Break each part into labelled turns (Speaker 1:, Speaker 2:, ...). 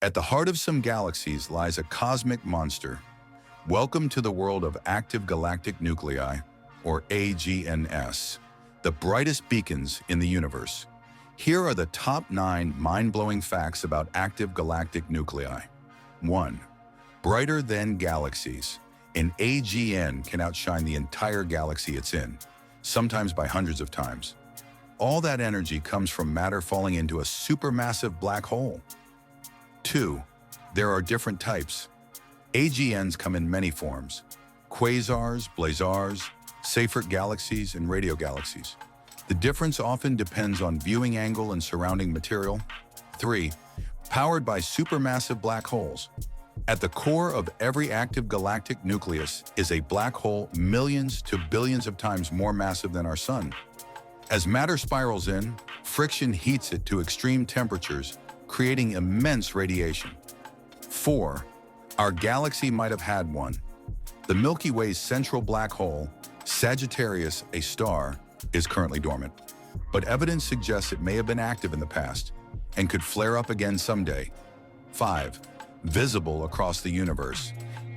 Speaker 1: At the heart of some galaxies lies a cosmic monster. Welcome to the world of active galactic nuclei, or AGNs, the brightest beacons in the universe. Here are the top 9 mind-blowing facts about active galactic nuclei. 1. Brighter than galaxies. An AGN can outshine the entire galaxy it's in, sometimes by hundreds of times. All that energy comes from matter falling into a supermassive black hole. 2. There are different types. AGNs come in many forms: quasars, blazars, Seyfert galaxies, and radio galaxies. The difference often depends on viewing angle and surrounding material. 3. Powered by supermassive black holes. At the core of every active galactic nucleus is a black hole millions to billions of times more massive than our Sun. As matter spirals in, friction heats it to extreme temperatures, creating immense radiation. 4. Our galaxy might have had one. The Milky Way's central black hole, Sagittarius, a star, is currently dormant, but evidence suggests it may have been active in the past and could flare up again someday. 5. Visible across the universe.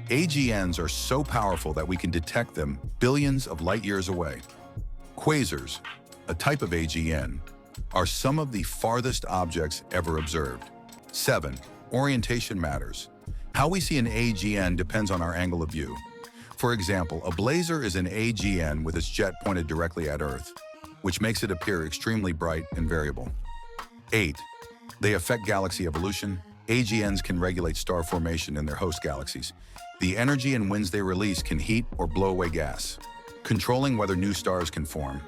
Speaker 1: AGNs are so powerful that we can detect them billions of light years away. Quasars, a type of AGN, are some of the farthest objects ever observed. 7. Orientation matters. How we see an AGN depends on our angle of view. For example, a blazar is an AGN with its jet pointed directly at Earth, which makes it appear extremely bright and variable. 8. They affect galaxy evolution. AGNs can regulate star formation in their host galaxies. The energy and winds they release can heat or blow away gas, controlling whether new stars can form.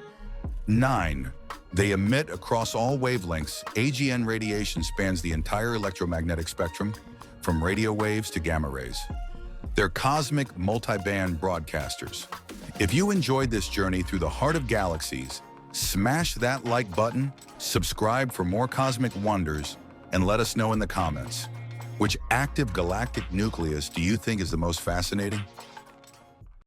Speaker 1: 9. They emit across all wavelengths. AGN radiation spans the entire electromagnetic spectrum, from radio waves to gamma rays. They're cosmic multi-band broadcasters. If you enjoyed this journey through the heart of galaxies, smash that like button, subscribe for more cosmic wonders, and let us know in the comments, which active galactic nucleus do you think is the most fascinating?